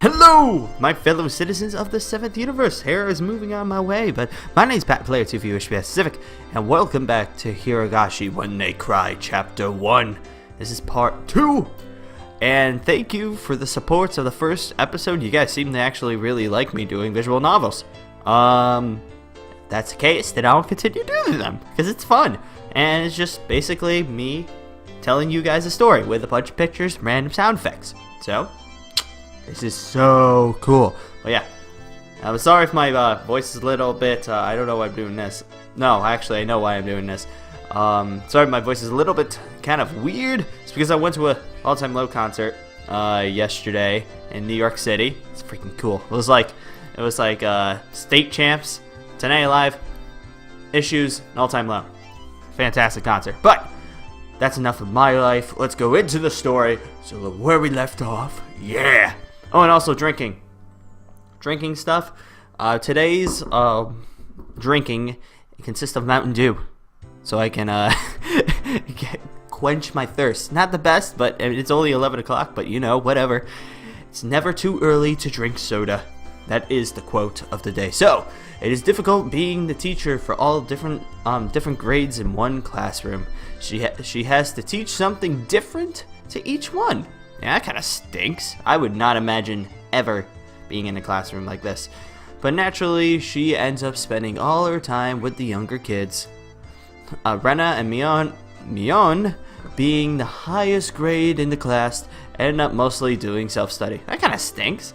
Hello, my fellow citizens of the 7th universe. Hair is moving on my way, but my name's Pat Player 2 for you, Pacific, and welcome back to Higurashi When They Cry Chapter 1. This is part 2, and thank you for the supports of the first episode. You guys seem to actually really like me doing visual novels. If that's the case, then I'll continue doing them, because it's fun, and it's just basically me telling you guys a story with a bunch of pictures and random sound effects. So, this is so cool. But yeah, I'm sorry if my voice is a little bit, I don't know why I'm doing this. No, actually I know why I'm doing this. Sorry my voice is a little bit kind of weird. It's because I went to a All-Time Low concert yesterday in New York City. It's freaking cool. It was like State Champs, Tonight Live, Issues, and All-Time Low. Fantastic concert. But that's enough of my life. Let's go into the story. So where we left off. Yeah. Oh, and also drinking stuff. Today's drinking consists of Mountain Dew, so I can quench my thirst. Not the best, but it's only 11 o'clock. But you know, whatever. It's never too early to drink soda. That is the quote of the day. So it is difficult being the teacher for all different grades in one classroom. She has to teach something different to each one. Yeah, that kind of stinks. I would not imagine ever being in a classroom like this. But naturally, she ends up spending all her time with the younger kids. Rena and Mion, being the highest grade in the class, end up mostly doing self-study. That kind of stinks.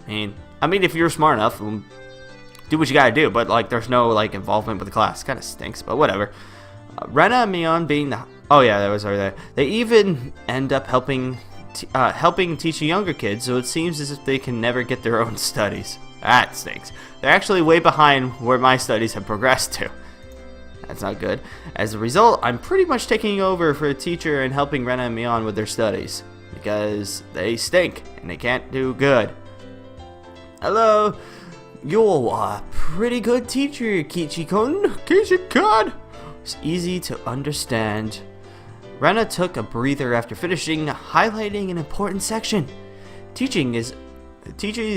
I mean, if you're smart enough, do what you gotta do. But like, there's no like involvement with the class. Kind of stinks. But whatever. Rena and Mion being the that was over there. They even end up helping teach the younger kids, so it seems as if they can never get their own studies. That stinks. They're actually way behind where my studies have progressed to. That's not good. As a result, I'm pretty much taking over for a teacher and helping Rena and Mion with their studies, because they stink and they can't do good. Hello, you're a pretty good teacher, Kichi-kun. Kichi-kun! It's easy to understand. Rena took a breather after finishing highlighting an important section. Teaching is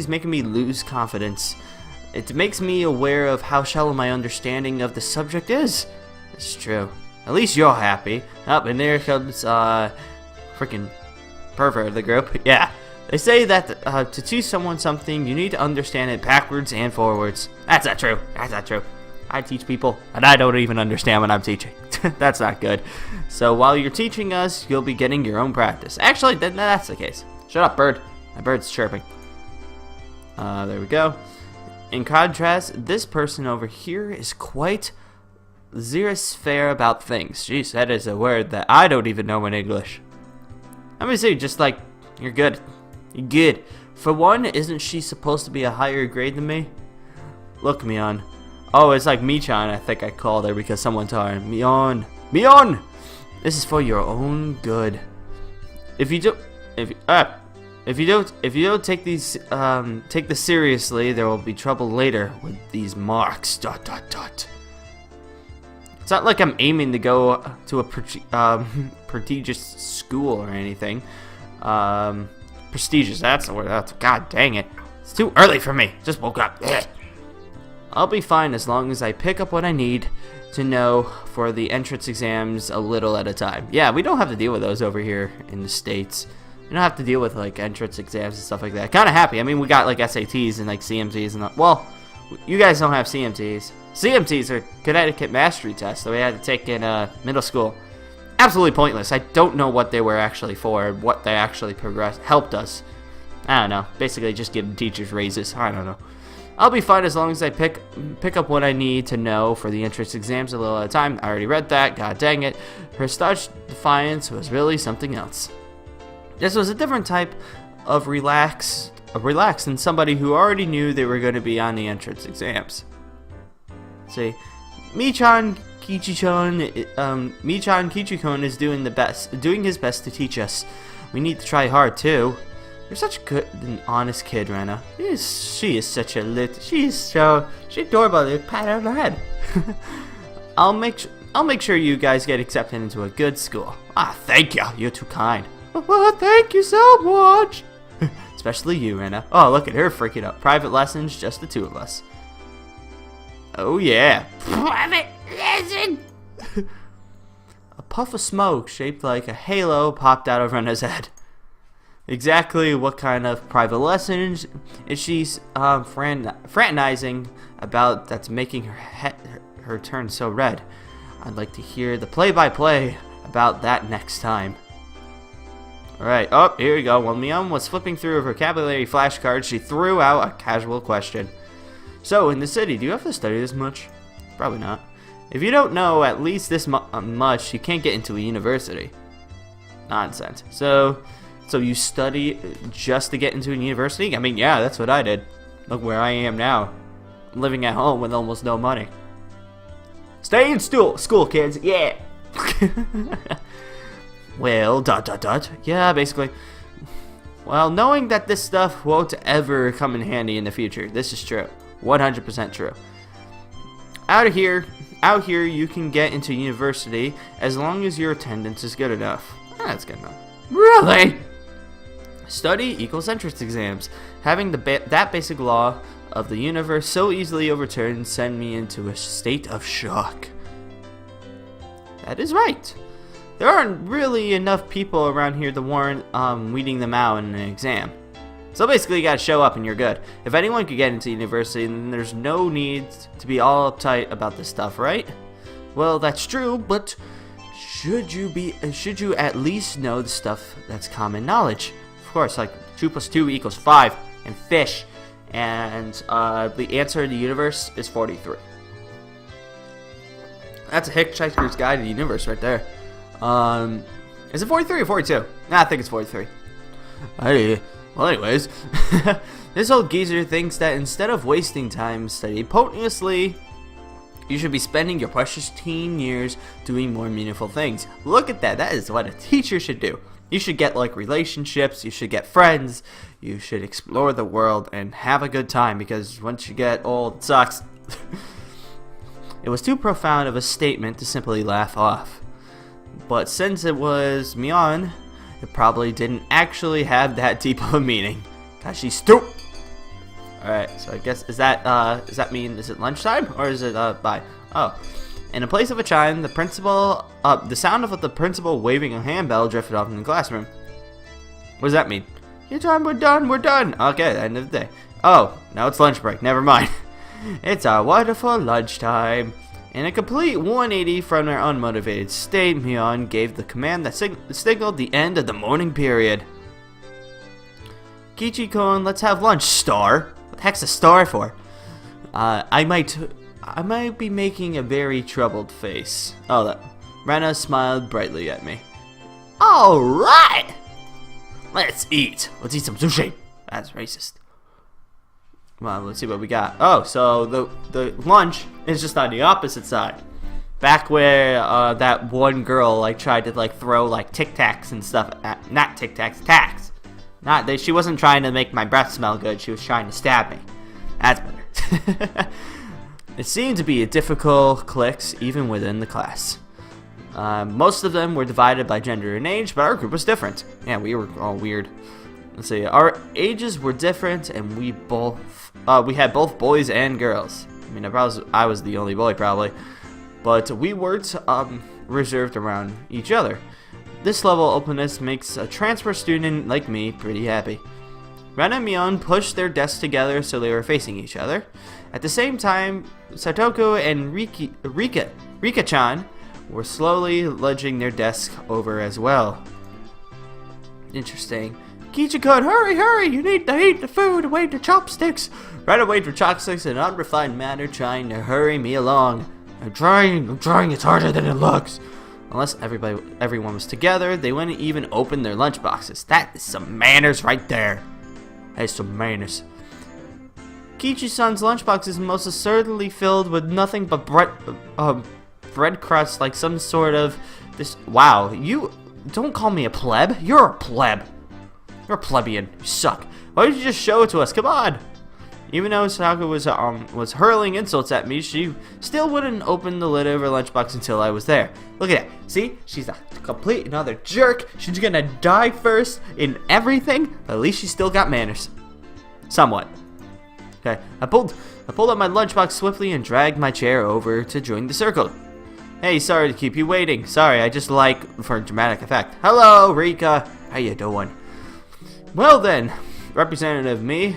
making me lose confidence. It makes me aware of how shallow my understanding of the subject is. It's true. At least you're happy. And there comes freaking pervert of the group. Yeah. They say that to teach someone something, you need to understand it backwards and forwards. That's not true. That's not true. I teach people, and I don't even understand what I'm teaching. That's not good. So while you're teaching us, you'll be getting your own practice. Actually, that's the case. Shut up, bird. My bird's chirping. There we go. In contrast, this person over here is quite laissez-faire about things. Jeez, that is a word that I don't even know in English. Let me see, just like, you're good. You're good. For one, isn't she supposed to be a higher grade than me? Look, Mion. Oh, it's like Michan, I think I called her because someone told her. Mion! Mion! This is for your own good. If you don't take this seriously, there will be trouble later with these marks. ... It's not like I'm aiming to go to a prestigious school or anything. Prestigious, that's the word. God dang it. It's too early for me. Just woke up. Ugh. I'll be fine as long as I pick up what I need to know for the entrance exams a little at a time. Yeah, we don't have to deal with those over here in the States. We don't have to deal with like entrance exams and stuff like that. Kind of happy. I mean, we got like SATs and like CMTs and well, you guys don't have CMTs. CMTs are Connecticut Mastery Tests that we had to take in middle school. Absolutely pointless. I don't know what they were actually for, what they actually helped us. I don't know. Basically, just giving teachers raises. I don't know. I'll be fine as long as I pick up what I need to know for the entrance exams a little at a time. I already read that. God dang it. Her starch defiance was really something else. This was a different type of relaxed than somebody who already knew they were going to be on the entrance exams. See, Michan Kichi-kun is doing his best to teach us. We need to try hard too. You're such a good and honest kid, Rena. She is such a she's adorable. Pat her on the head. I'll make sure you guys get accepted into a good school. Ah, thank you. You're too kind. Well, thank you so much. especially you, Rena. Oh, look at her freaking out. Private lessons, just the two of us. Oh, yeah. Private lesson! A puff of smoke shaped like a halo popped out of Rena's head. Exactly what kind of private lessons is she fraternizing about that's making her turn so red? I'd like to hear the play-by-play about that next time. Alright, oh, here we go. While Mion was flipping through her vocabulary flashcards, she threw out a casual question. So, in the city, do you have to study this much? Probably not. If you don't know at least this much, you can't get into a university. Nonsense. So you study just to get into a university? I mean, yeah, that's what I did. Look where I am now. Living at home with almost no money. Stay in school, kids. Yeah. Well, ... Yeah, basically. Well, knowing that this stuff won't ever come in handy in the future. This is true. 100% true. Out here, you can get into university as long as your attendance is good enough. That's good enough. Really? Study equals entrance exams. Having that basic law of the universe so easily overturned sent me into a state of shock. That is right. There aren't really enough people around here to warrant weeding them out in an exam. So basically you gotta show up and you're good. If anyone could get into university, then there's no need to be all uptight about this stuff, right? Well, that's true, but should you at least know the stuff that's common knowledge? Of course, like 2 + 2 = 5, and fish, and the answer in the universe is 43. That's a Hitchhiker's Guide to the Universe right there. Is it 43 or 42? Nah, I think it's 43. Well, anyways, this old geezer thinks that instead of wasting time studying pointlessly, you should be spending your precious teen years doing more meaningful things. Look at that. That is what a teacher should do. You should get like relationships, you should get friends, you should explore the world and have a good time, because once you get old, it sucks. It was too profound of a statement to simply laugh off. But since it was Mion, it probably didn't actually have that deep of a meaning. Cause she's stupid. Alright, so I guess, does that mean, is it lunchtime? Or is it, bye? Oh. In the place of a chime, the sound of the principal waving a handbell drifted off in the classroom. What does that mean? Your time, we're done. Okay, end of the day. Oh, now it's lunch break, never mind. It's our wonderful lunchtime. In a complete 180 from their unmotivated state, Mion gave the command that signaled the end of the morning period. Kichi-kun, let's have lunch, star. What the heck's a star for? I might be making a very troubled face. Oh, Rena smiled brightly at me. Alright! Let's eat. Let's eat some sushi. That's racist. Well, let's see what we got. Oh, so the lunch is just on the opposite side. Back where that one girl like tried to like throw like Tic Tacs and stuff. Not Tic Tacs, tacks. She wasn't trying to make my breath smell good. She was trying to stab me. That's better. It seemed to be a difficult cliques even within the class. Most of them were divided by gender and age, but our group was different. Yeah, we were all weird. Let's see. Our ages were different, and we had both boys and girls. I mean, I was the only boy probably, but we weren't reserved around each other. This level of openness makes a transfer student like me pretty happy. Ren and Mion pushed their desks together so they were facing each other. At the same time, Satoku and Rika-chan were slowly ludging their desks over as well. Interesting. Kichi-kun, hurry! You need to eat the food and wave the chopsticks! Right away for chopsticks in an unrefined manner, trying to hurry me along. I'm trying, it's harder than it looks. Unless everyone was together, they wouldn't even open their lunchboxes. That is some manners right there. That is some manners. Kichi-san's lunchbox is most assuredly filled with nothing but bread crust, like some sort of this. Wow, you don't call me a pleb. You're a pleb. You're a plebeian. You suck. Why don't you just show it to us? Come on. Even though Sakura was hurling insults at me, she still wouldn't open the lid of her lunchbox until I was there. Look at that. See? She's a complete another jerk. She's gonna die first in everything, but at least she still got manners. Somewhat. Okay, I pulled out my lunchbox swiftly and dragged my chair over to join the circle. Hey, sorry to keep you waiting. Sorry, I just like for dramatic effect. Hello, Rika. How you doing? Well then, Representative me,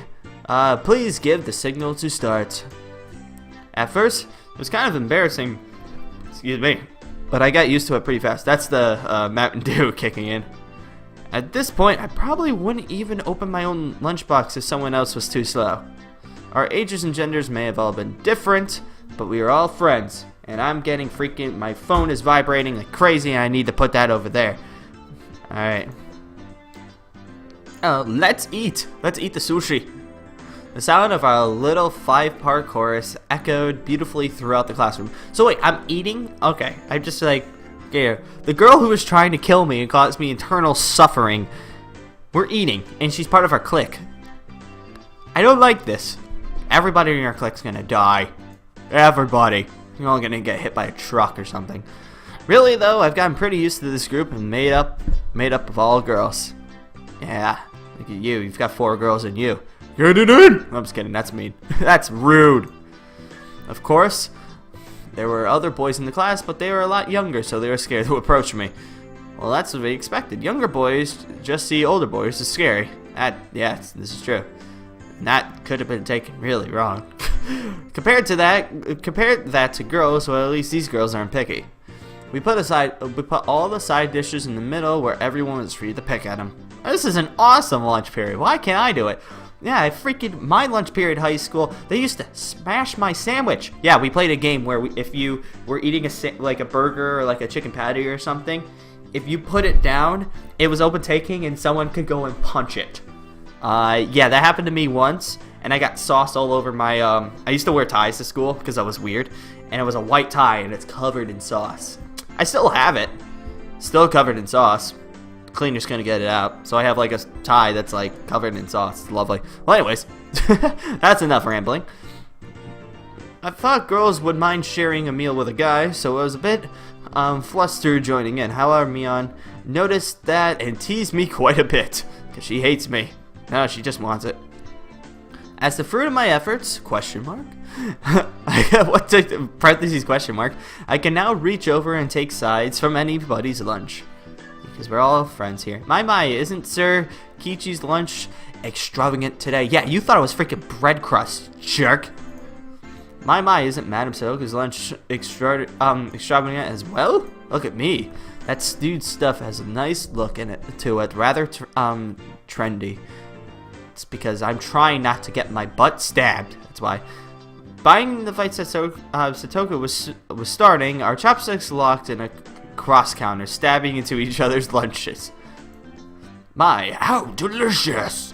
please give the signal to start. At first, it was kind of embarrassing. Excuse me, but I got used to it pretty fast. That's the Mountain Dew kicking in. At this point, I probably wouldn't even open my own lunchbox if someone else was too slow. Our ages and genders may have all been different, but we are all friends. And I'm getting freaking, my phone is vibrating like crazy and I need to put that over there. Alright. Let's eat. Let's eat the sushi. The sound of our little 5-part chorus echoed beautifully throughout the classroom. So wait, I'm eating? Okay, I'm just like, yeah. The girl who was trying to kill me and cause me internal suffering, we're eating, and she's part of our clique. I don't like this. Everybody in our clique's gonna die. Everybody. You're all gonna get hit by a truck or something. Really though, I've gotten pretty used to this group and made up of all girls. Yeah, look at you. You've got 4 girls in you. Get it in! I'm just kidding. That's mean. That's rude. Of course, there were other boys in the class, but they were a lot younger, so they were scared to approach me. Well, that's what we expected. Younger boys just see older boys as scary. Yeah, this is true. And that could have been taken really wrong. Compare that to girls, well, at least these girls aren't picky. We put all the side dishes in the middle where everyone was free to pick at them. This is an awesome lunch period. Why can't I do it? Yeah, my lunch period high school, they used to smash my sandwich. Yeah, we played a game where if you were eating like a burger or like a chicken patty or something, if you put it down, it was open taking and someone could go and punch it. Yeah, that happened to me once, and I got sauce all over my, I used to wear ties to school because I was weird, and it was a white tie and it's covered in sauce. I still have it, still covered in sauce. Cleaner's gonna get it out, so I have like a tie that's like covered in sauce. It's lovely. Well, anyways, that's enough rambling. I thought girls would mind sharing a meal with a guy, so I was a bit flustered joining in. However, Mion noticed that and teased me quite a bit because she hates me. No, she just wants it. As the fruit of my efforts, question mark, parentheses question mark, I can now reach over and take sides from anybody's lunch. Because we're all friends here. My, isn't Sir Kichi's lunch extravagant today? Yeah, you thought it was freaking bread crust, jerk. My, isn't Madame Soko's lunch extravagant as well? Look at me. That dude's stuff has a nice look in it to it, rather trendy. It's because I'm trying not to get my butt stabbed. That's why. Buying the fight Satoku was starting, our chopsticks locked in a cross counter, stabbing into each other's lunches. My, how delicious!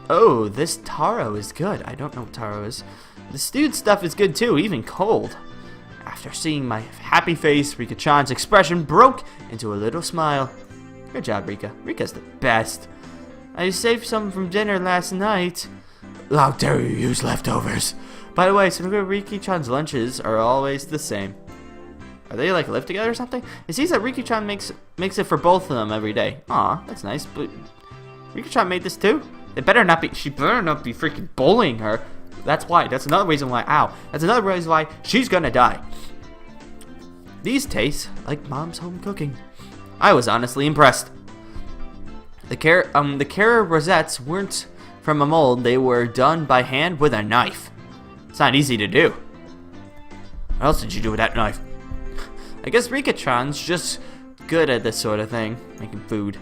Oh, this taro is good. I don't know what taro is. The stewed stuff is good too, even cold. After seeing my happy face, Rika-chan's expression broke into a little smile. Good job, Rika. Rika's the best. I saved some from dinner last night. How dare you use leftovers? By the way, some of Riki-chan's lunches are always the same. Are they like live together or something? It seems that Riki-chan makes it for both of them every day. Aw, that's nice. But Riki-chan made this too? It better not be. She better not be freaking bullying her. That's why. That's another reason why. Ow. That's another reason why she's gonna die. These taste like mom's home cooking. I was honestly impressed. The carrot rosettes weren't from a mold. They were done by hand with a knife. It's not easy to do. What else did you do with that knife? I guess Rika-chan's just good at this sort of thing, making food.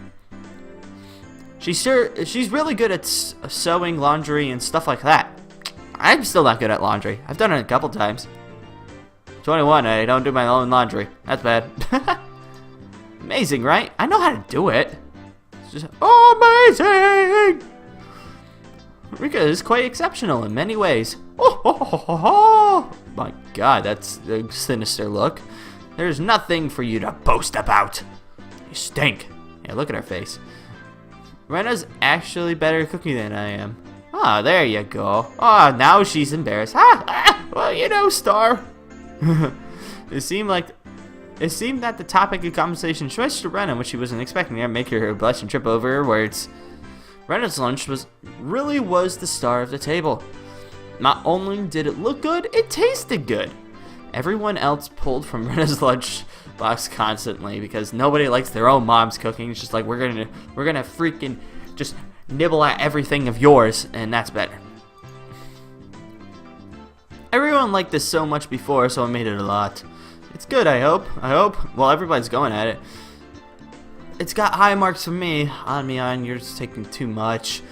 She's really good at sewing, laundry, and stuff like that. I'm still not good at laundry. I've done it a couple times. 21, I don't do my own laundry. That's bad. Amazing, right? I know how to do it. It's just amazing! Rika is quite exceptional in many ways. Oh, my god, that's a sinister look. There's nothing for you to boast about. You stink. Yeah, look at her face. Rena's actually better at cooking than I am. Ah, there you go. Ah, now she's embarrassed. Well, you know, Star. It seemed that the topic of conversation switched to Rena, which she wasn't expecting to make her blush and trip over her words. Rena's lunch really was the star of the table. Not only did it look good, it tasted good. Everyone else pulled from Rena's lunch box constantly because nobody likes their own mom's cooking. It's just like we're gonna freaking just nibble at everything of yours, and that's better. Everyone liked this so much before, so I made it a lot. It's good, I hope. Well, everybody's going at it. It's got high marks from me. On, you're just taking too much.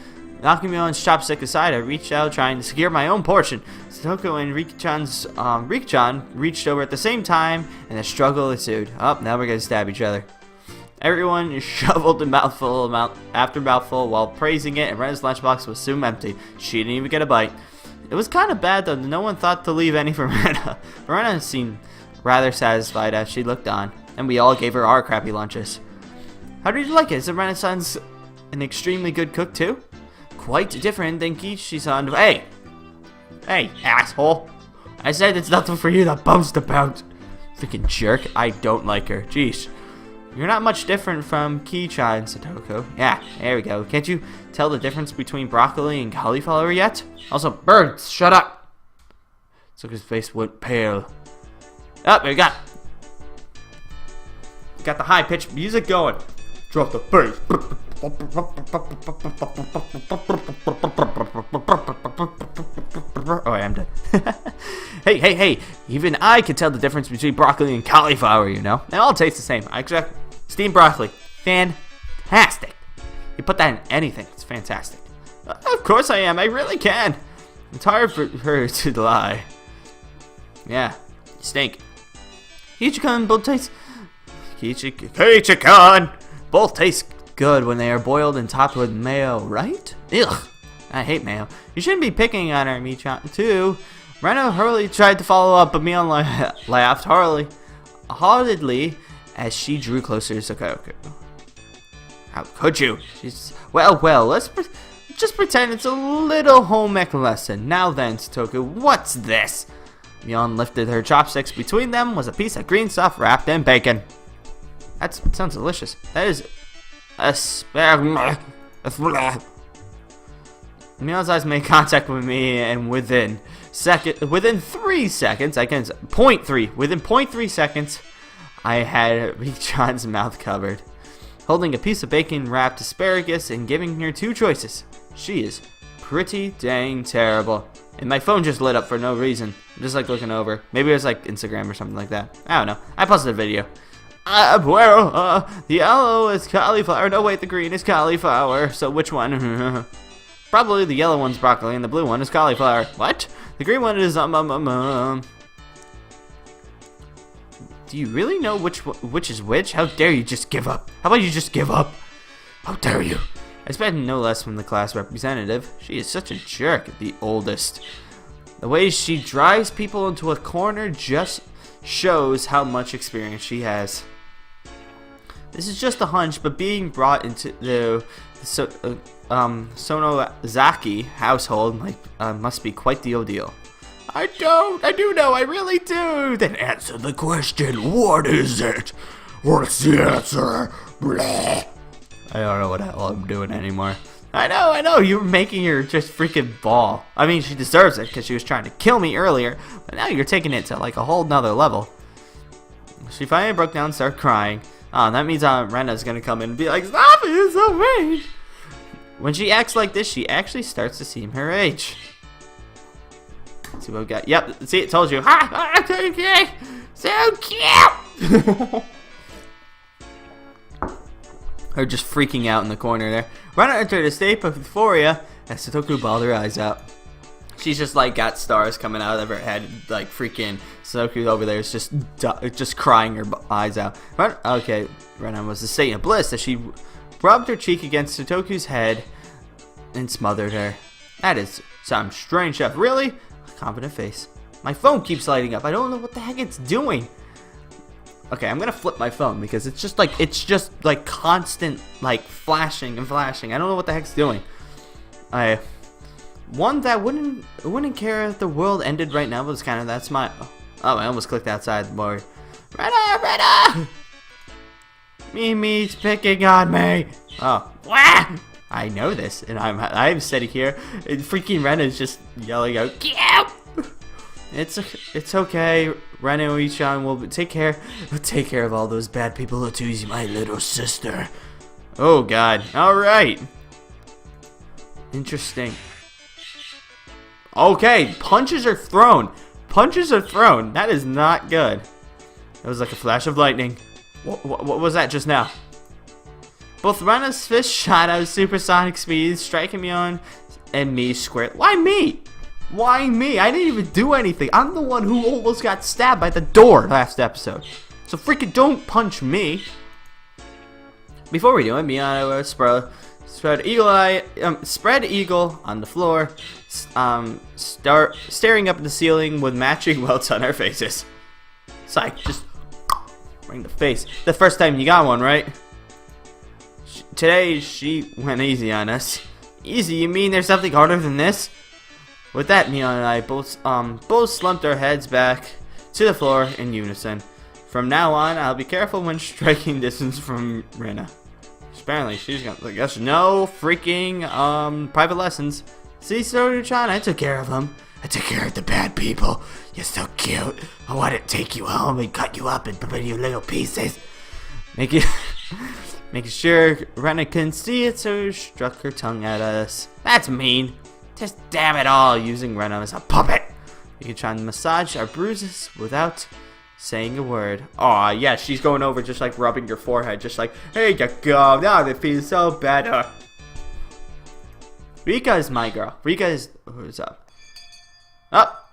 Knocking Mion's chopstick aside, I reached out trying to secure my own portion. Satoko and Rikichan reached over at the same time, and a struggle ensued. Oh, now we're gonna stab each other. Everyone shoveled a mouthful after mouthful while praising it, and Rena's lunchbox was soon empty. She didn't even get a bite. It was kind of bad though. No one thought to leave any for Rena. Rena seemed rather satisfied as she looked on, and we all gave her our crappy lunches. How did you like it? Is Rena-san's an extremely good cook too? Quite different than Kishi-san. Hey, asshole! I said it's nothing for you to boast about. Freaking jerk! I don't like her. Jeez. You're not much different from Ki-chan, Satoko. Yeah, there we go. Can't you tell the difference between broccoli and cauliflower yet? Also, birds, shut up! Satoko's face went pale. Oh, there you got the high-pitched music going. Drop the bass. Oh, I am done. Hey, even I can tell the difference between broccoli and cauliflower, you know? They all taste the same. I expect steamed broccoli. Fantastic. You put that in anything. It's fantastic. Of course I am. I really can. It's hard for her to lie. Yeah, you stink. Kichi-kun both taste... Kichi-kun both taste good when they are boiled and topped with mayo, right? Ugh. I hate mayo. You shouldn't be picking on her, Michan, too. Rena hurriedly tried to follow up, but Mion laughed heartedly as she drew closer to Satoko. How could you? She's... Well, let's just pretend it's a little home ec lesson. Now then, Satoko, what's this? Mion lifted her chopsticks. Between them was a piece of green stuff wrapped in bacon. That sounds delicious. That is Mion's eyes made contact with me, and within 3 seconds, within 0.3 seconds, I had Richan's mouth covered. Holding a piece of bacon-wrapped asparagus and giving her two choices. She is pretty dang terrible. And my phone just lit up for no reason. I'm just like looking over. Maybe it was like Instagram or something like that. I don't know. I posted a video. The yellow is cauliflower. No, wait, the green is cauliflower. So which one? Probably the yellow one's broccoli and the blue one is cauliflower. What? The green one is Do you really know which is which? How dare you just give up? How about you just give up? How dare you? I expect no less from the class representative. She is such a jerk, the oldest. The way she drives people into a corner just shows how much experience she has. This is just a hunch, but being brought into the Sonozaki household must be quite the ordeal. I do know, I really do. Then answer the question, what is it? What's the answer? Blah. I don't know what the hell I'm doing anymore. I know, you're making her just freaking ball. I mean, she deserves it because she was trying to kill me earlier, but now you're taking it to like a whole nother level. She finally broke down and started crying. Oh, that means Rena's gonna come in and be like, stop it, it's so mean. When she acts like this, she actually starts to seem her age. Let's see what we got. Yep, see, it told you. Ha! Okay. So cute! Her just freaking out in the corner there. Rena entered a state of euphoria as Satoko bawled her eyes out. She's just like got stars coming out of her head, like freaking Satoko over there is just crying her eyes out. Rena was a state of bliss as she rubbed her cheek against Satoku's head and smothered her. That is some strange stuff. Really? Confident face. My phone keeps lighting up. I don't know what the heck it's doing. Okay, I'm gonna flip my phone because it's just like constant like flashing and flashing. I don't know what the heck's doing. one that wouldn't care if the world ended right now, but it's kind of that smile. Oh, I almost clicked outside the bar. Rena! Mimi's picking on me. Oh, wah! I know this, and I'm sitting here, and freaking Rena is just yelling out, "Get out!" It's okay. Rena and Ichan will take care of all those bad people who tease my little sister. Oh God! All right. Interesting. Okay, punches are thrown. Punches are thrown. That is not good. It was like a flash of lightning. What was that just now? Both Rena's fist shot out supersonic speed, striking me on and me square. Why me? Why me? I didn't even do anything. I'm the one who almost got stabbed by the door last episode. So freaking don't punch me. Before we do it, Miyano spread eagle on the floor, staring up at the ceiling with matching welts on our faces. Psych, just bring the face. The first time you got one, right? Today she went easy on us. Easy? You mean there's something harder than this? With that, Miyano and I both slumped our heads back to the floor in unison. From now on, I'll be careful when striking distance from Rena. Apparently, she's gonna, I guess, no freaking private lessons. See, Soru-chan, I took care of them. I took care of the bad people. You're so cute. I want to take you home and cut you up and put you little pieces. Making sure Rena couldn't see it, so she struck her tongue at us. That's mean. Just damn it all, using Rena as a puppet. You can try and massage our bruises without saying a word. Aw, yeah, she's going over just like rubbing your forehead, just like, here you go, now they feel so better. Rika is my girl. Rika is, who's up? Oh,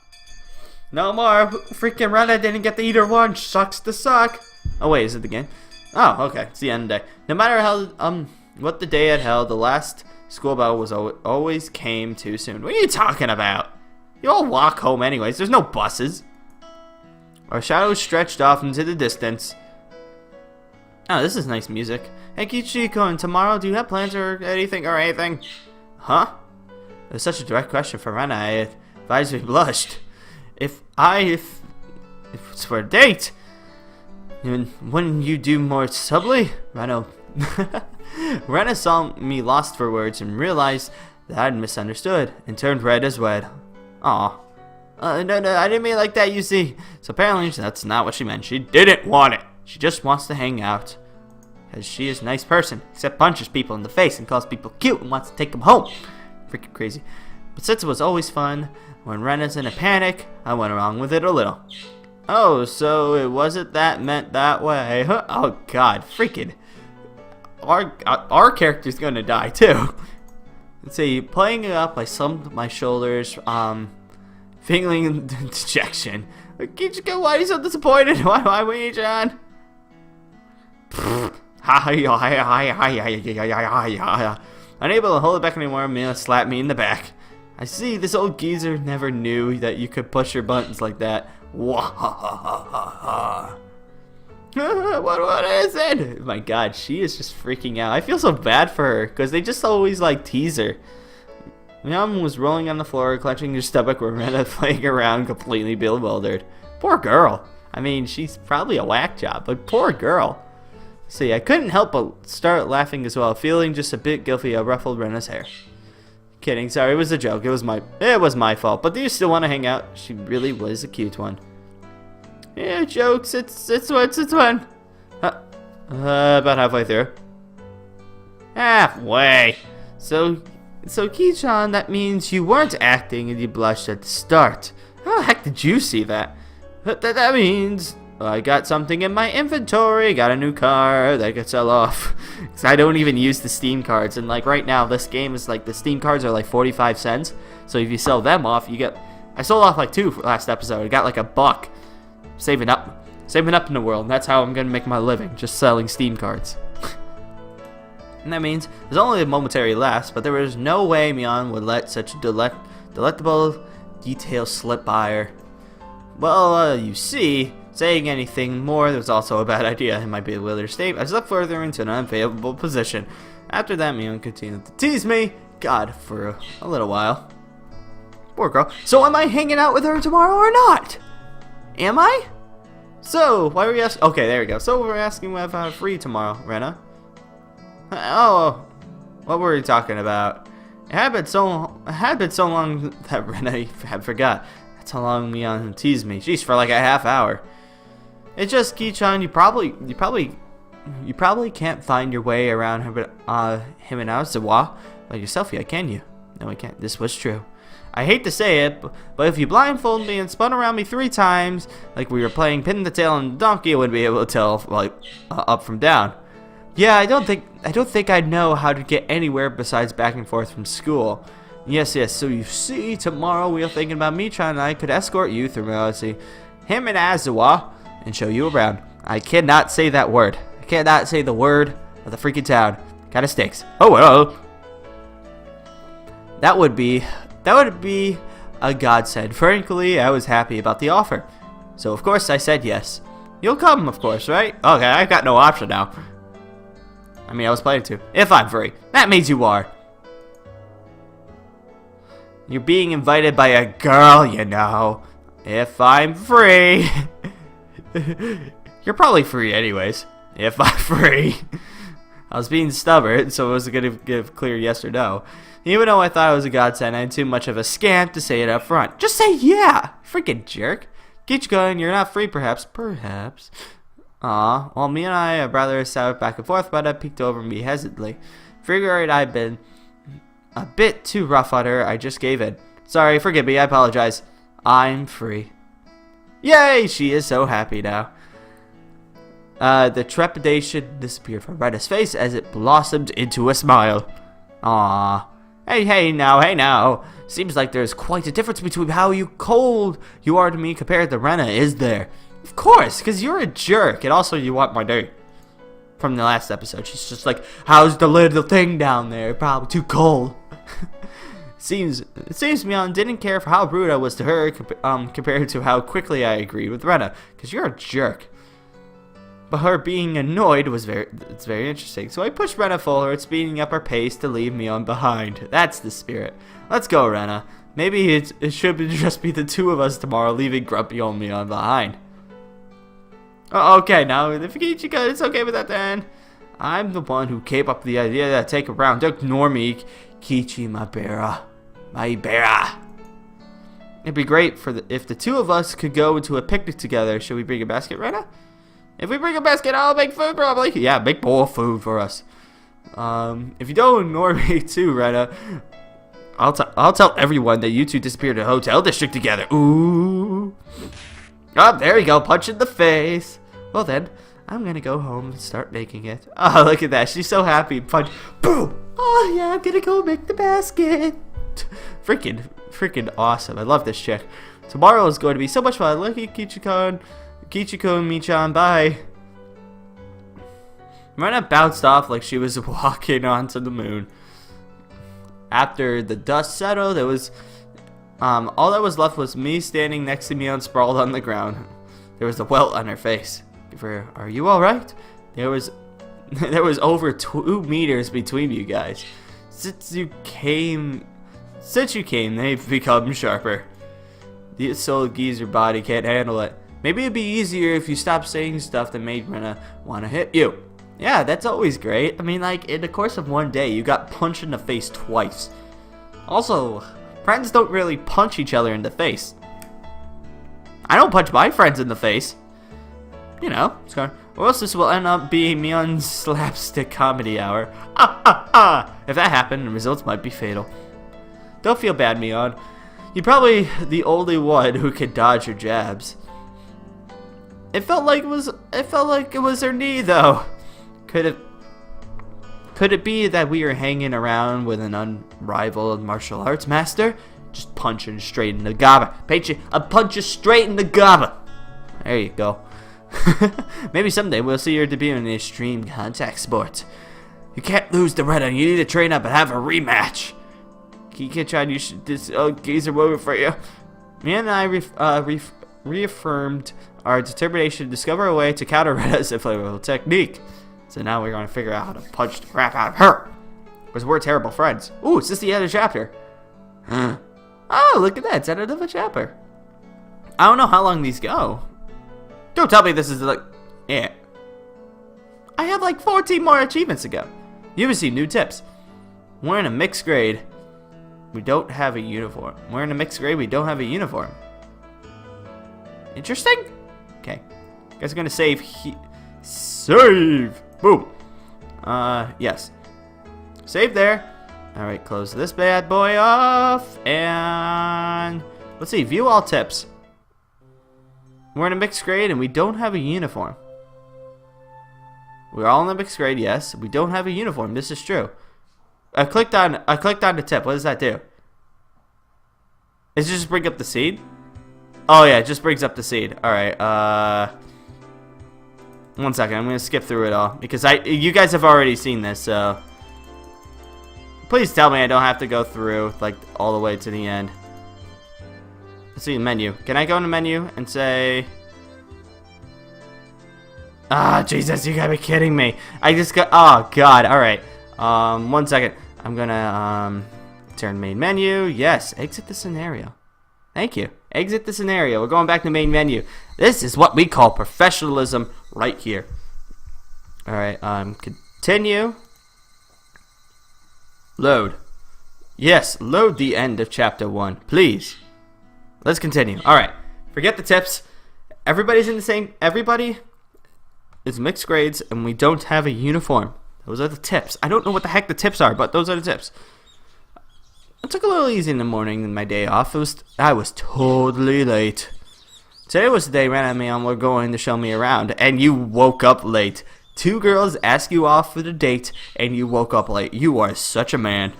no more. Freaking Rena didn't get to eat her lunch. Sucks to suck. Oh wait, is it the game? Oh, okay, it's the end of the day. No matter how, what the day had held, the last school bell was always came too soon. What are you talking about? You all walk home anyways. There's no buses. Our shadows stretched off into the distance. Oh, this is nice music. Hey, Kichiko, and tomorrow, do you have plans or anything? Huh? It was such a direct question for Rena. I advisedly blushed. If it's for a date, wouldn't you do more subtly? Rena saw me lost for words and realized that I'd misunderstood and turned red as red. Aw. No, I didn't mean it like that, you see. So apparently that's not what she meant. She didn't want it. She just wants to hang out. Because she is a nice person, except punches people in the face and calls people cute and wants to take them home. Freaking crazy. But since it was always fun, when Rena's in a panic, I went along with it a little. Oh, so it wasn't that meant that way. Huh? Oh God, freaking. Our character's gonna die too. Let's see, playing it up, I slumped my shoulders, feeling dejection. Kichiko, why are you so disappointed? Why me, John? Unable to hold it back anymore, Mia slapped me in the back. I see, this old geezer never knew that you could push your buttons like that. What is it? My God, she is just freaking out. I feel so bad for her, because they just always like tease her. Mom was rolling on the floor, clutching her stomach, where Rena playing around, completely bewildered. Poor girl. I mean, she's probably a whack job, but poor girl. See, I couldn't help but start laughing as well, feeling just a bit guilty. I ruffled Rena's hair. Kidding, sorry, it was a joke. It was my fault. But do you still want to hang out? She really was a cute one. Yeah, jokes. It's one. About halfway through. Halfway. So Kichan, that means you weren't acting and you blushed at the start. How the heck did you see that? That means I got something in my inventory, got a new car that I could sell off. Because I don't even use the Steam cards, and like right now, this game is like, the Steam cards are like 45 cents. So if you sell them off, you get, I sold off like 2 last episode, I got like $1. Saving up in the world, and that's how I'm gonna make my living, just selling Steam cards. And that means there's only a momentary lapse, but there was no way Mion would let such a delectable detail slip by her. Well, you see, saying anything more was also a bad idea. In my bewildered state, I slipped further into an unfavorable position. After that, Mion continued to tease me, God, for a little while. Poor girl. So am I hanging out with her tomorrow or not? Am I? So, why were we asking? Okay, there we go. So we're asking if I'm free tomorrow, Rena. Oh, what were we talking about? It had been so long that Rena had forgot. That's how long Mion teased me. Jeez, for like a half hour. It's just Ch.1, you probably can't find your way around him and LATAAAA by yourself yet, can you? No, I can't. This was true. I hate to say it, but if you blindfolded me and spun around me 3 times, like we were playing pin the tail and donkey, I wouldn't be able to tell like up from down. Yeah, I don't think I'd know how to get anywhere besides back and forth from school. Yes. So you see, tomorrow we are thinking about Ch.1 and I could escort you through reality, him and LATAAAA, and show you around. I cannot say that word. I cannot say the word of the freaking town. Kinda stinks. Oh well. That would be a godsend. Frankly, I was happy about the offer. So of course I said yes. You'll come, of course, right? Okay, I've got no option now. I mean, I was planning to. If I'm free. That means you are. You're being invited by a girl, you know. If I'm free. You're probably free anyways. If I'm free. I was being stubborn, so I wasn't going to give clear yes or no. Even though I thought it was a godsend, I had too much of a scamp to say it up front. Just say yeah! Freaking jerk. Get you going, you're not free perhaps. Perhaps. Aw, well, me and I rather sat back and forth, but I peeked over me hesitantly. Figured I'd been a bit too rough on her, I just gave in. Sorry, forgive me, I apologize. I'm free. Yay! She is so happy now. The trepidation disappeared from Rena's face as it blossomed into a smile. Aww. Hey now. Seems like there's quite a difference between how cold you are to me compared to Rena, is there? Of course, because you're a jerk, and also you want my date. From the last episode, she's just like, how's the little thing down there? Probably too cold. It seems Mion didn't care for how rude I was to her compared to how quickly I agreed with Rena, because you're a jerk. But her being annoyed was very interesting. So I pushed Rena forward, speeding up our pace to leave Mion behind. That's the spirit. Let's go, Rena. Maybe it should just be the 2 of us tomorrow, leaving grumpy old Mion behind. Oh, okay, now if Ichika is okay with that, then I'm the one who came up with the idea to take a round. Don't ignore me, Kichi, my beara. It'd be great if the 2 of us could go into a picnic together. Should we bring a basket, Rena? If we bring a basket, I'll make food probably. Yeah, make more food for us. If you don't ignore me too, Rena, I'll tell everyone that you 2 disappeared in a hotel district together. Ooh. Oh, there you go. Punch in the face. Well then, I'm gonna go home and start making it. Oh, look at that. She's so happy. Punch. Boom. Oh yeah, I'm gonna go make the basket. Freaking awesome. I love this chick. Tomorrow is going to be so much fun. Look at Kichiko and Michan, bye. Rena bounced off like she was walking onto the moon. After the dust settled, it was all that was left was me standing next to Mion sprawled on the ground. There was a welt on her face. Are you all right? There was over 2 meters between you guys. Since you came, they've become sharper. This old geezer body can't handle it. Maybe it'd be easier if you stopped saying stuff that made Rena want to hit you. Yeah, that's always great. I mean, like, in the course of one day, you got punched in the face twice. Also, friends don't really punch each other in the face. I don't punch my friends in the face. You know, or else this will end up being Mion's slapstick comedy hour. If that happened, the results might be fatal. Don't feel bad, Mion. You're probably the only one who can dodge your jabs. It felt like it was her knee, though. Could it be that we were hanging around with an unrivaled martial arts master? Just punching straight in the gaba. I'll punch you straight in the gaba. There you go. Maybe someday we'll see your debut in the extreme contact sport. You can't lose to Rena. You need to train up and have a rematch. Kiki-chan, you should this geezer over for you. Me and I reaffirmed our determination to discover a way to counter Rena's inflammable technique. So now we're going to figure out how to punch the crap out of her. Because we're terrible friends. Ooh, is this the end of the chapter? Oh, look at that. It's end of a chapter. I don't know how long these go. Don't tell me this is like... Yeah. I have like 14 more achievements to go. You receive new tips. We're in a mixed grade. We don't have a uniform. We're in a mixed grade. We don't have a uniform. Interesting. Okay. Guys are gonna save. Save. Boom. Yes. Save there. All right. Close this bad boy off. And let's see. View all tips. We're in a mixed grade and we don't have a uniform. We're all in the mixed grade. Yes. We don't have a uniform. This is true. I clicked on the tip. What does that do? Does it just bring up the seed? Oh yeah, it just brings up the seed. All right. 1 second. I'm gonna skip through it all because you guys have already seen this. So please tell me I don't have to go through like all the way to the end. Let's see the menu. Can I go in the menu and say? Ah, Jesus! You gotta be kidding me. I just got. Oh God. All right. 1 second. I'm gonna turn main menu. Yes, exit the scenario. Thank you. Exit the scenario. We're going back to main menu. This is what we call professionalism right here. All right. Continue. Load. Yes, load the end of chapter 1, please. Let's continue. All right. Forget the tips. Everybody's in the same. Everybody is mixed grades, and we don't have a uniform. Those are the tips. I don't know what the heck the tips are, but those are the tips. I took a little easy in the morning in my day off. I was totally late. Today was the day Rena and me were going to show me around, and you woke up late. 2 girls ask you off for the date, and you woke up late. You are such a man.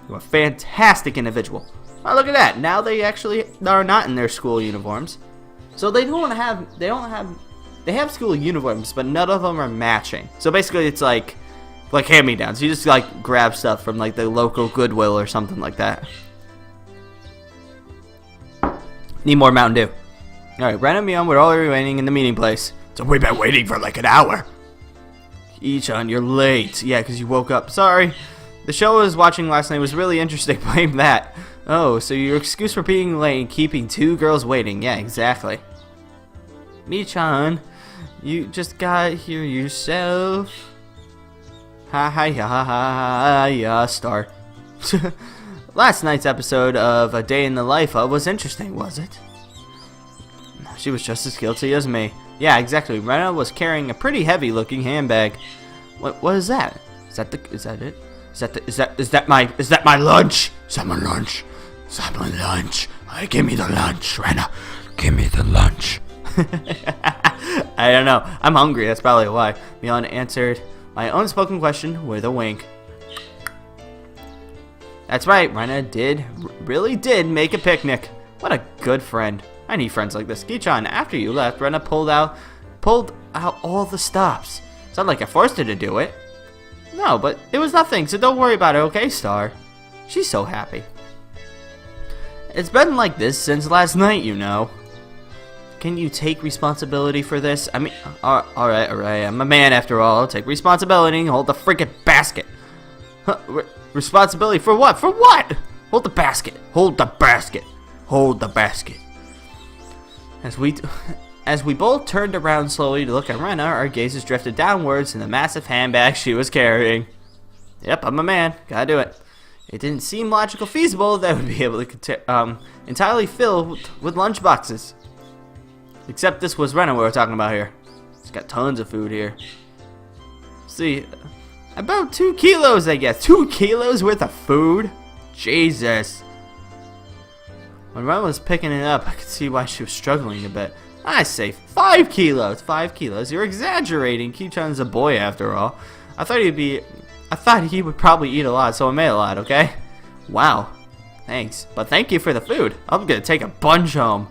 You're a fantastic individual. Oh, look at that. Now they actually are not in their school uniforms. So they have school uniforms, but none of them are matching. So basically it's like hand-me-downs. You just like grab stuff from like the local Goodwill or something like that. Need more Mountain Dew. Alright, Rena and Mion were all remaining in the meeting place. So we've been waiting for like an hour. Ichon, you're late. Yeah, because you woke up. Sorry. The show I was watching last night was really interesting. Blame that. Oh, so your excuse for being late and keeping 2 girls waiting. Yeah, exactly. Michan, you just got here yourself. Ha ha ha ha ha ya star. Last night's episode of A Day in the Life of was interesting, was it? She was just as guilty as me. Yeah, exactly. Rena was carrying a pretty heavy-looking handbag. What is that? Is that it? Is that my lunch? Is that my lunch? Is that my lunch? Give me the lunch, Rena. Give me the lunch. I don't know. I'm hungry. That's probably why. Mion answered my unspoken question with a wink. That's right. Rena really did make a picnic. What a good friend. I need friends like this. Gichon, after you left, Rena pulled out all the stops. It's not like I forced her to do it. No, but it was nothing, so don't worry about it, okay, Star? She's so happy. It's been like this since last night, you know. Can you take responsibility for this? I mean, alright, I'm a man after all. I'll take responsibility and hold the freaking basket. Huh, responsibility for what? For what? Hold the basket. Hold the basket. Hold the basket. As we both turned around slowly to look at Rena, our gazes drifted downwards in the massive handbag she was carrying. Yep, I'm a man. Gotta do it. It didn't seem logical feasible that would be able to entirely fill with lunchboxes. Except this was Rena we were talking about here. It's got tons of food here. See, about 2 kilos, I guess. 2 kilos worth of food? Jesus. When Rena was picking it up, I could see why she was struggling a bit. I say 5 kilos. 5 kilos. You're exaggerating. Kichon's a boy after all. I thought he would probably eat a lot, so I made a lot, okay? Wow. Thanks. But thank you for the food. I'm gonna take a bunch home.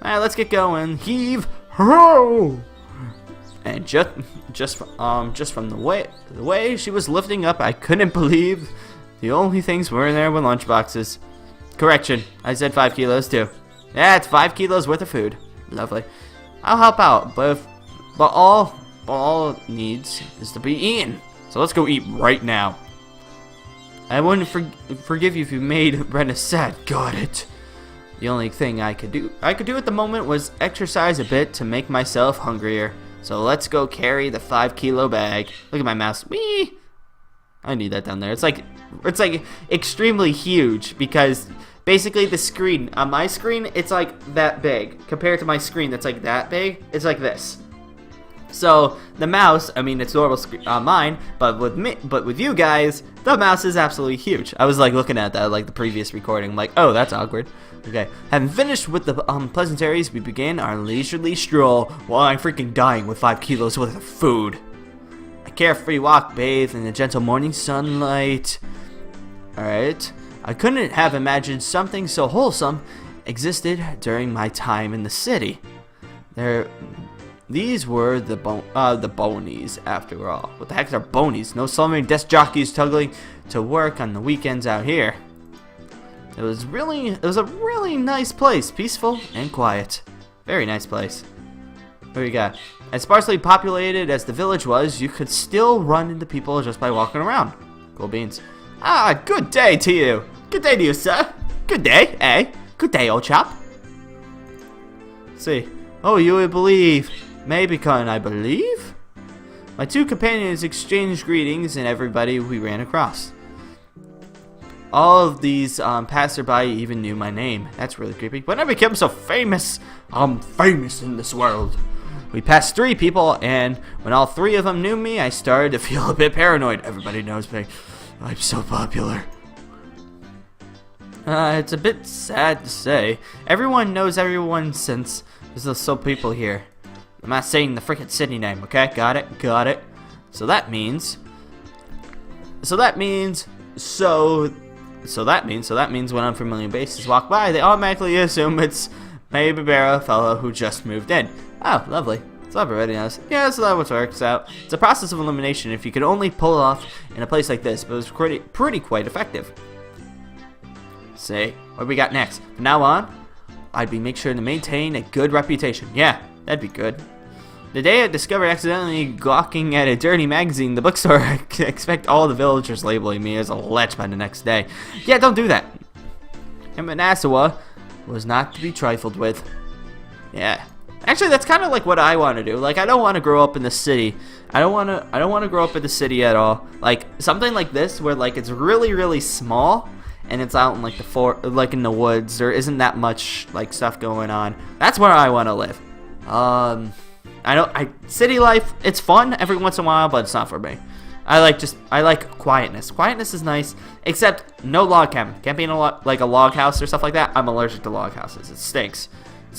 Alright, let's get going. Heave ho! And just from the way she was lifting up, I couldn't believe the only things were in there were lunchboxes. Correction, I said 5 kilos too. Yeah, it's 5 kilos worth of food. Lovely. I'll help out, but all it needs is to be eaten. So let's go eat right now. I wouldn't forgive you if you made Rena sad. Got it. The only thing I could do at the moment was exercise a bit to make myself hungrier. So let's go carry the 5-kilo bag. Look at my mouse. Whee! I need that down there. It's like extremely huge because basically the screen on my screen, it's like that big compared to my screen that's like that big. It's like this. So the mouse, I mean, it's normal on mine, but with you guys, the mouse is absolutely huge. I was like looking at that like the previous recording, I'm like, oh, that's awkward. Okay, having finished with the pleasantries, we began our leisurely stroll while I'm freaking dying with 5 kilos worth of food. A carefree walk bathed in the gentle morning sunlight. Alright, I couldn't have imagined something so wholesome existed during my time in the city. These were the bonies, after all. What the heck are bonies? No slumbering desk jockeys tugging to work on the weekends out here. It was a really nice place, peaceful and quiet. Very nice place. What do you got? As sparsely populated as the village was, you could still run into people just by walking around. Cool beans. Ah, good day to you. Good day to you, sir. Good day, eh? Good day, old chap. Let's see. Oh, you would believe. Maybe can I believe? My 2 companions exchanged greetings and everybody we ran across. All of these passerby even knew my name. That's really creepy. When I became so famous, I'm famous in this world. We passed 3 people, and when all 3 of them knew me, I started to feel a bit paranoid. Everybody knows me. I'm so popular. It's a bit sad to say. Everyone knows everyone since there's so people here. I'm not saying the freaking city name, okay? Got it? Got it. So that means when unfamiliar faces walk by, they automatically assume it's maybe a fellow who just moved in. Oh, lovely. So everybody knows. Yeah, so that works out. It's a process of elimination if you could only pull it off in a place like this, but it was pretty quite effective. See, what we got next? From now on, I'd make sure to maintain a good reputation. Yeah, that'd be good. The day I discovered accidentally gawking at a dirty magazine in the bookstore, I expect all the villagers labeling me as a lech by the next day. Yeah, don't do that. And LATAAAA was not to be trifled with. Yeah. Actually, that's kind of like what I want to do. Like, I don't want to grow up in the city. I don't want to grow up in the city at all. Like, something like this where, like, it's really, really small and it's out in, like, in the woods. There isn't that much, like, stuff going on. That's where I want to live. City life, it's fun every once in a while, but it's not for me. I like quietness. Quietness is nice, except no log cabin. Can't be in a log house or stuff like that. I'm allergic to log houses. It stinks.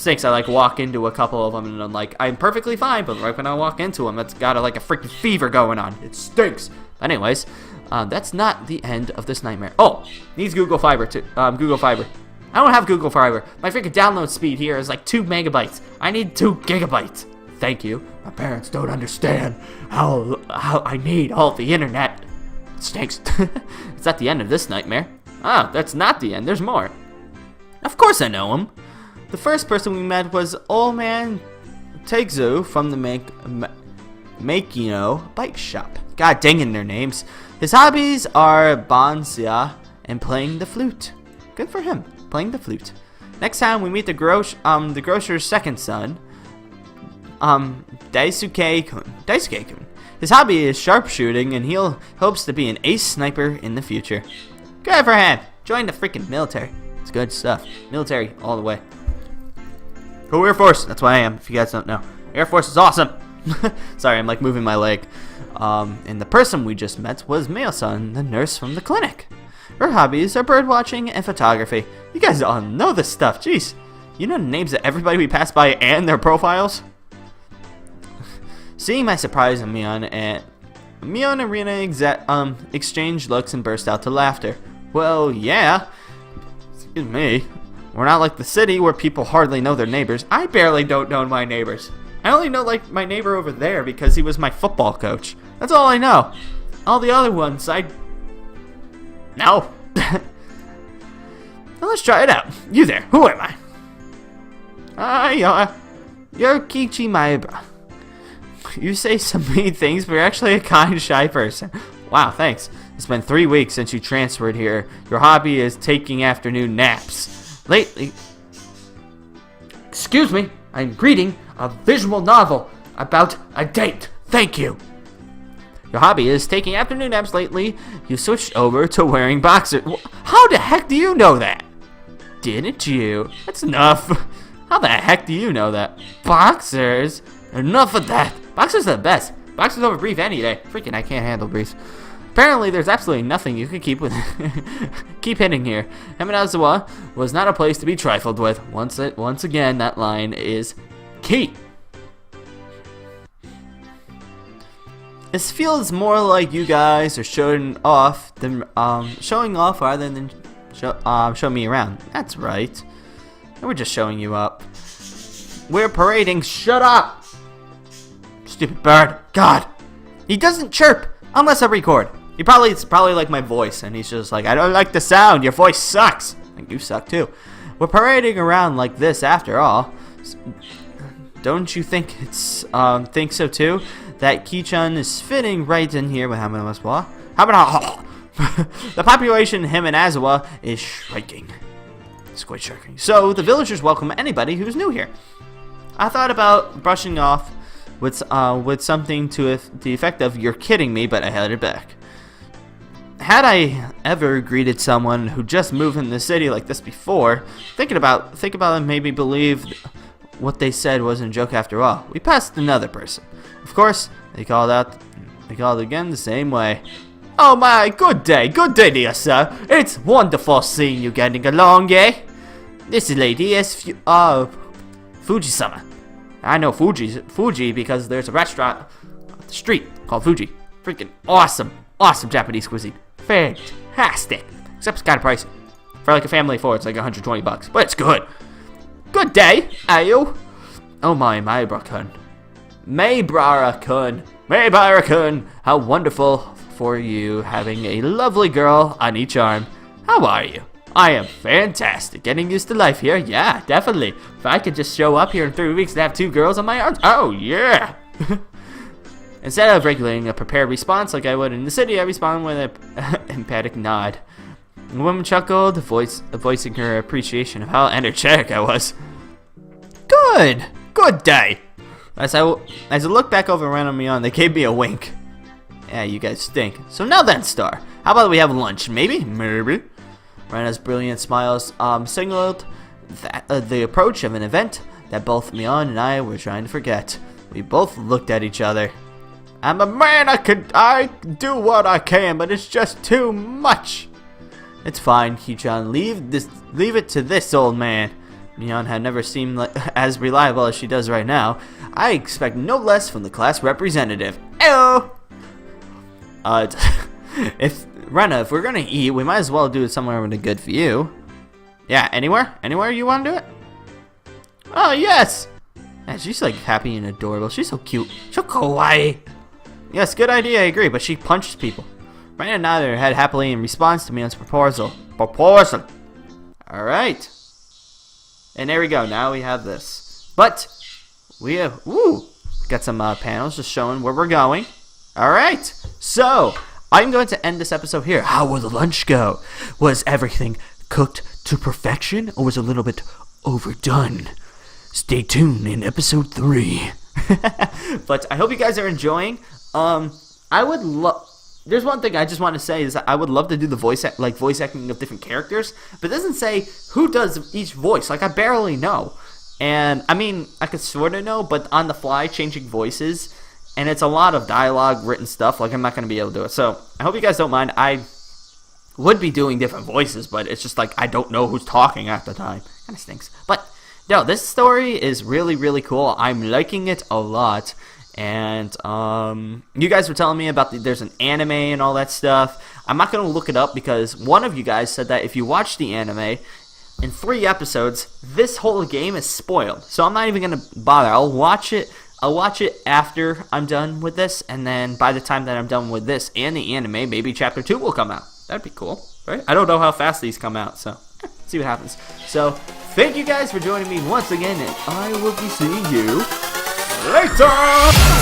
I like walk into a couple of them and I'm like, I'm perfectly fine, but right when I walk into them, it's got a freaking fever going on. It stinks. Anyways, that's not the end of this nightmare. Oh, needs Google Fiber too. Google Fiber. I don't have Google Fiber. My freaking download speed here is like 2 megabytes. I need 2 gigabytes. Thank you. My parents don't understand how I need all the internet. It stinks. It's not the end of this nightmare. Ah, that's not the end. There's more. Of course I know him. The first person we met was Old Man Tegzu from the Makino bike shop. God dang it, their names. His hobbies are bonsai and playing the flute. Good for him, playing the flute. Next time we meet the grocer's second son, Daisuke-kun. His hobby is sharpshooting, and he hopes to be an ace sniper in the future. Good for him. Join the freaking military. It's good stuff. Military all the way. Go Air Force. That's what I am, if you guys don't know. Air Force is awesome. Sorry, I'm like moving my leg. And the person we just met was Mail-san, the nurse from the clinic. Her hobbies are birdwatching and photography. You guys all know this stuff. Jeez. You know the names of everybody we pass by and their profiles? Seeing my surprise in Mion and Rena exchanged looks and burst out to laughter. Well, yeah. Excuse me. We're not like the city where people hardly know their neighbors. I barely don't know my neighbors. I only know like my neighbor over there because he was my football coach. That's all I know. All the other ones, no. Now let's try it out. You there, who am I? You're Kichi Maeba. You say some mean things, but you're actually a kind, shy person. Wow, thanks. It's been 3 weeks since you transferred here. Your hobby is taking afternoon naps. Lately, Excuse me, I'm reading a visual novel about a date. Thank you. Your hobby is taking afternoon naps lately. You switched over to wearing boxers. How the heck do you know that? Didn't you? That's enough. How the heck do you know that? Boxers? Enough of that. Boxers are the best. Boxers over brief any day. Freaking, I can't handle briefs. Apparently, there's absolutely nothing you can keep with keep hitting here. Higurashi was not a place to be trifled with. Once again, that line is key. This feels more like you guys are showing off rather than show me around. That's right. We're just showing you up. We're parading. Shut up! Stupid bird. God. He doesn't chirp unless I record. It's probably like my voice, and he's just like, I don't like the sound. Your voice sucks. Like, you suck too. We're parading around like this after all. Don't you think think so too? That Ch.1 is fitting right in here with Higurashi. The population in Higurashi is shrinking. It's quite shrinking. So the villagers welcome anybody who's new here. I thought about brushing off with something to the effect of "You're kidding me," but I held it back. Had I ever greeted someone who just moved in the city like this before, think about it and maybe believe what they said wasn't a joke after all. We passed another person. Of course, they called again the same way. Oh my, good day, dear sir. It's wonderful seeing you getting along, eh? This lady is Fuji-sama. I know Fuji because there's a restaurant on the street called Fuji. Freaking awesome Japanese cuisine. Fantastic. Except it's kind of pricey. For like a family of 4, it's like $120, but it's good. Good day, Ayo. Oh my, Maibara-kun. Maibara-kun, how wonderful for you having a lovely girl on each arm. How are you? I am fantastic. Getting used to life here? Yeah, definitely. If I could just show up here in 3 weeks and have 2 girls on my arms, oh yeah. Instead of regulating a prepared response like I would in the city, I respond with an emphatic nod. The woman chuckled, voicing her appreciation of how energetic I was. Good day. As I looked back over around me they gave me a wink. Yeah, you guys stink. So now then, Star, how about we have lunch? Maybe. Rena's brilliant smiles signaled the approach of an event that both Mion and I were trying to forget. We both looked at each other. I'm a man. I do what I can, but it's just too much. It's fine, Ch.1. Leave it to this old man. Mion had never seemed as reliable as she does right now. I expect no less from the class representative. Ew. If we're gonna eat, we might as well do it somewhere with a good view. Yeah, anywhere you want to do it? Oh yes. Man, she's like happy and adorable. She's so cute. So kawaii. Yes, good idea. I agree. But she punches people. Rena nodded her head happily in response to Mion's proposal. All right. And there we go. Now we have this. But we have got some panels just showing where we're going. All right. So I'm going to end this episode here. How will the lunch go? Was everything cooked to perfection, or was it a little bit overdone? Stay tuned in episode 3. But I hope you guys are enjoying. I would love. There's one thing I just want to say is that I would love to do the voice acting of different characters, but it doesn't say who does each voice. Like, I barely know. And I mean, I could sort of know, but on the fly, changing voices, and it's a lot of dialogue, written stuff. Like, I'm not going to be able to do it. So I hope you guys don't mind. I would be doing different voices, but it's just like I don't know who's talking at the time. Kind of stinks. But no, this story is really, really cool. I'm liking it a lot. And you guys were telling me about there's an anime and all that stuff. I'm not going to look it up because one of you guys said that if you watch the anime in 3 episodes, this whole game is spoiled. So I'm not even going to bother. I'll watch it after I'm done with this, and then by the time that I'm done with this and the anime, maybe chapter 2 will come out. That'd be cool, right? I don't know how fast these come out, so see what happens. So thank you guys for joining me once again, and I will be seeing you later!